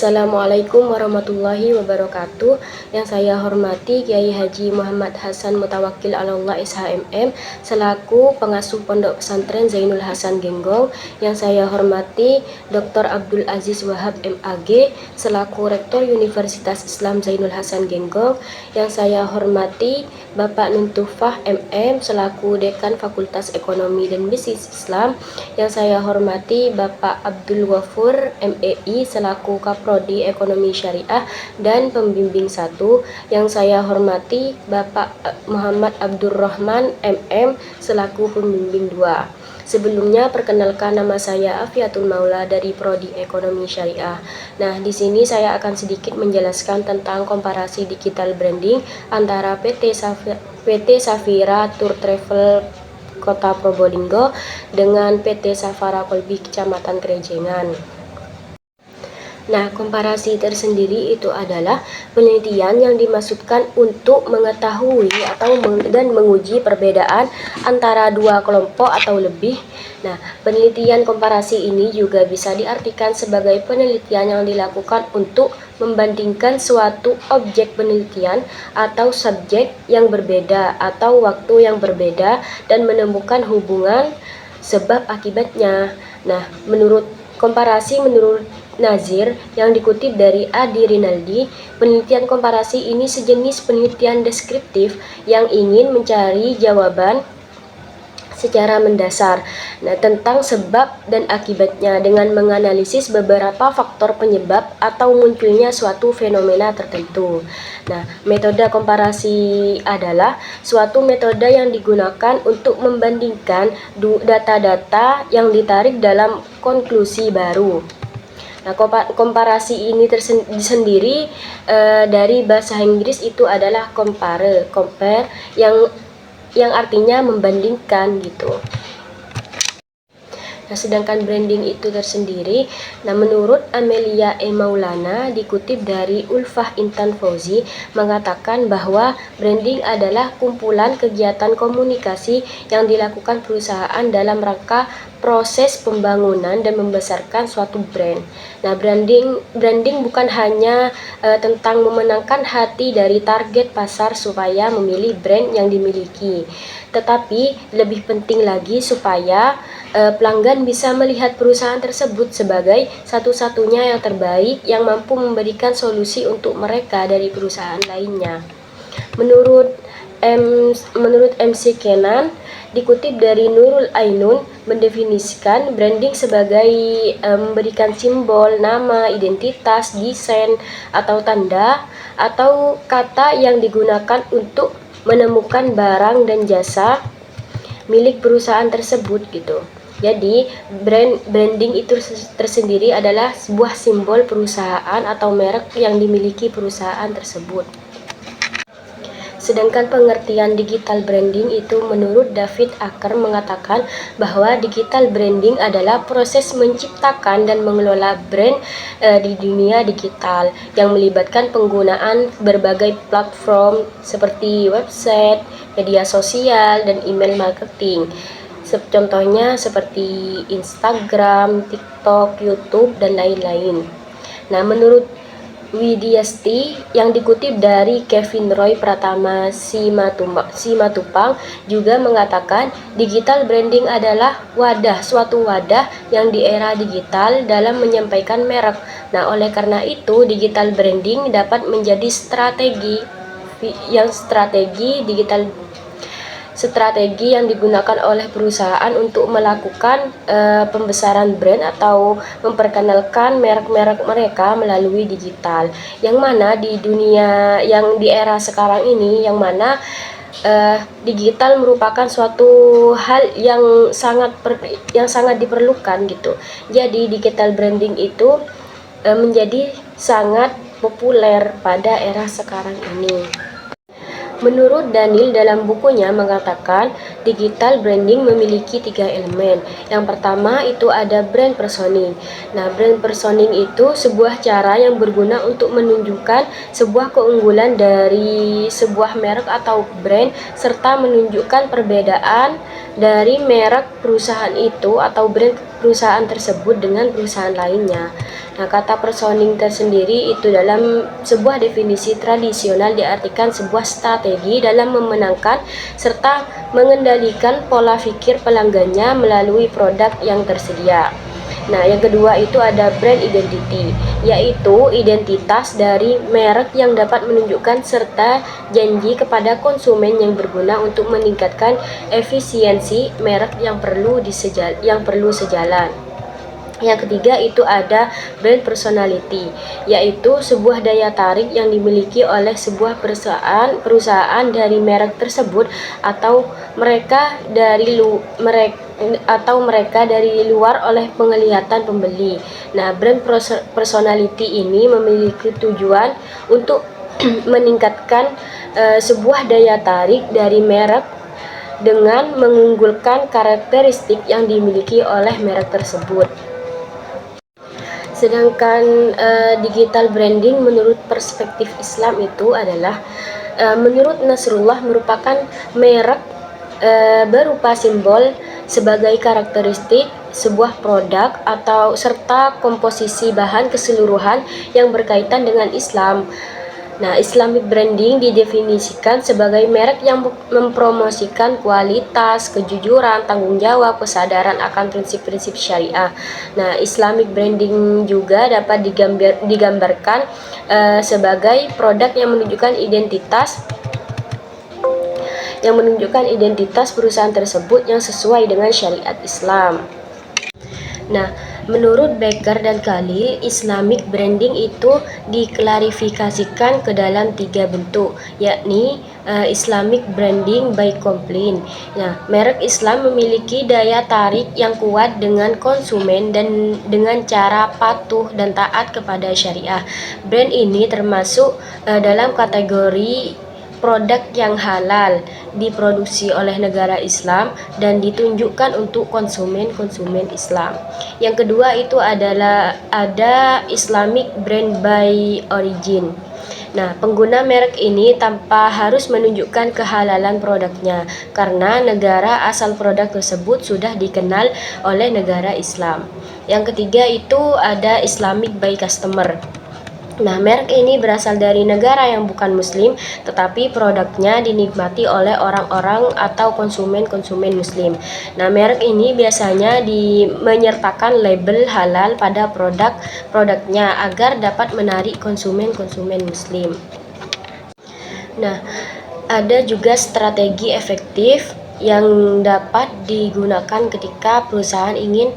Assalamualaikum warahmatullahi wabarakatuh. Yang saya hormati Kiai Haji Muhammad Hasan Mutawakkil Alallah SHMM selaku pengasuh Pondok Pesantren Zainul Hasan Genggong. Yang saya hormati Dr. Abdul Aziz Wahab MAG selaku Rektor Universitas Islam Zainul Hasan Genggong. Yang saya hormati Bapak Nuntufah MM selaku Dekan Fakultas Ekonomi dan Bisnis Islam. Yang saya hormati Bapak Abdul Ghafur MEI selaku Kaprodi Ekonomi Syariah dan Pembimbing 1. Yang saya hormati Bapak Muhammad Abdurrahman MM selaku Pembimbing 2. Sebelumnya perkenalkan, nama saya Afiatul Maula dari Prodi Ekonomi Syariah. Nah, di sini saya akan sedikit menjelaskan tentang komparasi digital branding antara PT Safira Tour Travel Kota Probolinggo dengan PT Safara Kolbi Kecamatan Krejengan. Nah, komparasi tersendiri itu adalah penelitian yang dimaksudkan untuk mengetahui dan menguji perbedaan antara dua kelompok atau lebih. Nah, penelitian komparasi ini juga bisa diartikan sebagai penelitian yang dilakukan untuk membandingkan suatu objek penelitian atau subjek yang berbeda atau waktu yang berbeda dan menemukan hubungan sebab akibatnya. Nah, menurut Nazir yang dikutip dari Adi Rinaldi, penelitian komparasi ini sejenis penelitian deskriptif yang ingin mencari jawaban secara mendasar tentang sebab dan akibatnya dengan menganalisis beberapa faktor penyebab atau munculnya suatu fenomena tertentu. Nah, metode komparasi adalah suatu metode yang digunakan untuk membandingkan data-data yang ditarik dalam konklusi baru. Nah, komparasi ini sendiri dari bahasa Inggris itu adalah compare yang artinya membandingkan gitu. Nah, sedangkan branding itu tersendiri, menurut Amelia E. Maulana dikutip dari Ulfah Intan Fauzi mengatakan bahwa branding adalah kumpulan kegiatan komunikasi yang dilakukan perusahaan dalam rangka proses pembangunan dan membesarkan suatu brand. Nah, branding bukan hanya tentang memenangkan hati dari target pasar supaya memilih brand yang dimiliki, tetapi lebih penting lagi supaya pelanggan bisa melihat perusahaan tersebut sebagai satu-satunya yang terbaik yang mampu memberikan solusi untuk mereka dari perusahaan lainnya. Menurut MC Kenan dikutip dari Nurul Ainun mendefinisikan branding sebagai memberikan simbol, nama, identitas, desain atau tanda atau kata yang digunakan untuk menemukan barang dan jasa milik perusahaan tersebut gitu. Jadi branding itu tersendiri adalah sebuah simbol perusahaan atau merek yang dimiliki perusahaan tersebut. Sedangkan pengertian digital branding itu menurut David Acker mengatakan bahwa digital branding adalah proses menciptakan dan mengelola brand di dunia digital yang melibatkan penggunaan berbagai platform seperti website, media sosial, dan email marketing. Contohnya seperti Instagram, TikTok, YouTube, dan lain-lain. Nah, menurut Widiasti yang dikutip dari Kevin Roy Pratama Simatupang juga mengatakan digital branding adalah suatu wadah yang di era digital dalam menyampaikan merek. Nah, oleh karena itu digital branding dapat menjadi strategi yang digunakan oleh perusahaan untuk melakukan pembesaran brand atau memperkenalkan merek-merek mereka melalui digital. Yang mana di dunia yang di era sekarang ini, yang mana digital merupakan suatu hal yang sangat diperlukan gitu. Jadi digital branding itu menjadi sangat populer pada era sekarang ini. Menurut Daniel dalam bukunya mengatakan digital branding memiliki 3 elemen. Yang pertama itu ada brand personing. Nah, brand personing itu sebuah cara yang berguna untuk menunjukkan sebuah keunggulan dari sebuah merek atau brand serta menunjukkan perbedaan dari merek perusahaan itu atau brand perusahaan tersebut dengan perusahaan lainnya. Nah, kata personing tersendiri itu dalam sebuah definisi tradisional diartikan sebuah strategi dalam memenangkan serta mengendalikan pola pikir pelanggannya melalui produk yang tersedia. Nah, yang kedua itu ada brand identity, yaitu identitas dari merek yang dapat menunjukkan serta janji kepada konsumen yang berguna untuk meningkatkan efisiensi merek yang perlu sejalan. Yang ketiga itu ada brand personality, yaitu sebuah daya tarik yang dimiliki oleh sebuah perusahaan dari merek tersebut atau mereka dari luar oleh penglihatan pembeli. Nah, brand personality ini memiliki tujuan untuk meningkatkan sebuah daya tarik dari merek dengan mengunggulkan karakteristik yang dimiliki oleh merek tersebut. Sedangkan digital branding menurut perspektif Islam itu adalah menurut Nasrullah merupakan merek berupa simbol sebagai karakteristik sebuah produk atau serta komposisi bahan keseluruhan yang berkaitan dengan Islam. Nah, Islamic branding didefinisikan sebagai merek yang mempromosikan kualitas, kejujuran, tanggung jawab, kesadaran akan prinsip-prinsip syariah. Nah, Islamic branding juga dapat digambarkan sebagai produk yang menunjukkan identitas perusahaan tersebut yang sesuai dengan syariat Islam. Nah, menurut Becker dan Khalil, Islamic branding itu diklarifikasikan ke dalam 3 bentuk, yakni Islamic branding by complaint. Nah, merek Islam memiliki daya tarik yang kuat dengan konsumen dan dengan cara patuh dan taat kepada syariah. Brand ini termasuk dalam kategori produk yang halal, diproduksi oleh negara Islam dan ditunjukkan untuk konsumen Islam. Yang kedua itu adalah ada Islamic brand by origin. Nah, pengguna merek ini tanpa harus menunjukkan kehalalan produknya karena negara asal produk tersebut sudah dikenal oleh negara Islam. Yang ketiga itu ada Islamic by customer. Nah, merek ini berasal dari negara yang bukan muslim, tetapi produknya dinikmati oleh orang-orang atau konsumen muslim. Nah, merek ini biasanya menyertakan label halal pada produknya agar dapat menarik konsumen muslim. Nah, ada juga strategi efektif yang dapat digunakan ketika perusahaan ingin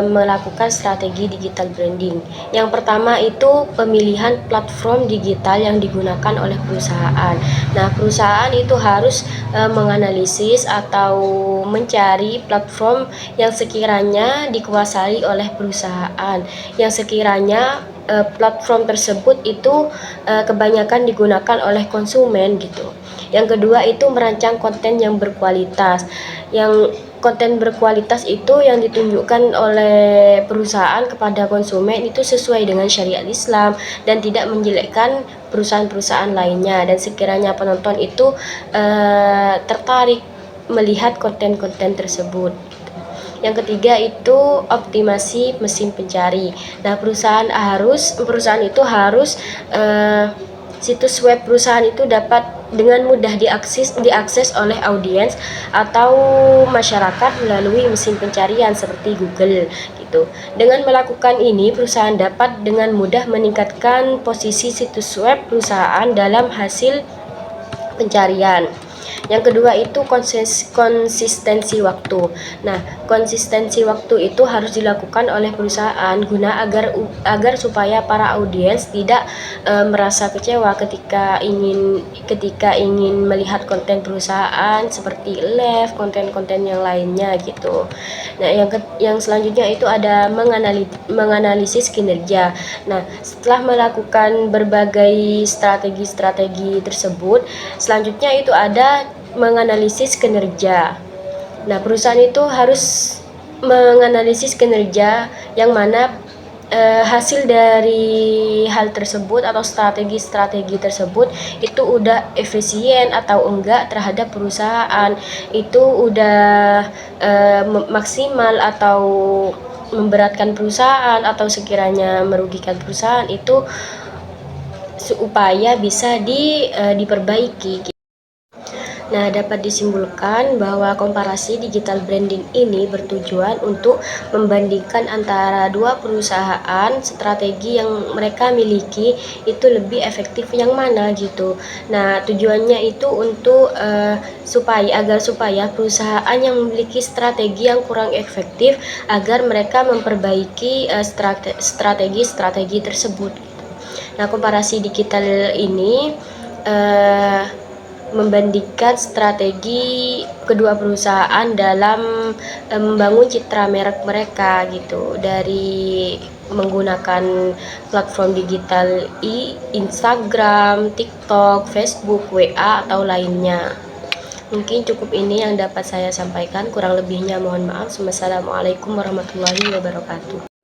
melakukan strategi digital branding. Yang pertama itu pemilihan platform digital yang digunakan oleh perusahaan. Nah, perusahaan itu harus menganalisis atau mencari platform yang sekiranya dikuasai oleh perusahaan, yang sekiranya platform tersebut itu kebanyakan digunakan oleh konsumen gitu. Yang kedua itu merancang konten yang berkualitas. Yang konten berkualitas itu yang ditunjukkan oleh perusahaan kepada konsumen itu sesuai dengan syariat Islam dan tidak menjelekkan perusahaan-perusahaan lainnya, dan sekiranya penonton itu tertarik melihat konten-konten tersebut. Yang ketiga itu optimasi mesin pencari. Nah, perusahaan itu harus situs web perusahaan itu dapat dengan mudah diakses oleh audiens atau masyarakat melalui mesin pencarian seperti Google gitu. Dengan melakukan ini, perusahaan dapat dengan mudah meningkatkan posisi situs web perusahaan dalam hasil pencarian. Yang kedua itu konsistensi waktu. Nah, konsistensi waktu itu harus dilakukan oleh perusahaan guna agar supaya para audiens tidak merasa kecewa ketika ingin melihat konten perusahaan seperti live, konten-konten yang lainnya gitu. Nah, yang selanjutnya itu ada menganalisis kinerja. Nah, setelah melakukan berbagai strategi tersebut, selanjutnya itu ada menganalisis kinerja. Nah, perusahaan itu harus menganalisis kinerja yang mana hasil dari hal tersebut atau strategi tersebut itu udah efisien atau enggak terhadap perusahaan, itu udah maksimal atau memberatkan perusahaan atau sekiranya merugikan perusahaan itu supaya bisa diperbaiki. Nah, dapat disimpulkan bahwa komparasi digital branding ini bertujuan untuk membandingkan antara dua perusahaan, strategi yang mereka miliki itu lebih efektif yang mana gitu. Nah, tujuannya itu untuk supaya perusahaan yang memiliki strategi yang kurang efektif agar mereka memperbaiki strategi tersebut. Nah, komparasi digital ini membandingkan strategi kedua perusahaan dalam membangun citra merek mereka gitu, dari menggunakan platform digital Instagram, TikTok, Facebook, WA atau lainnya. Mungkin cukup ini yang dapat saya sampaikan, kurang lebihnya mohon maaf. Wassalamualaikum warahmatullahi wabarakatuh.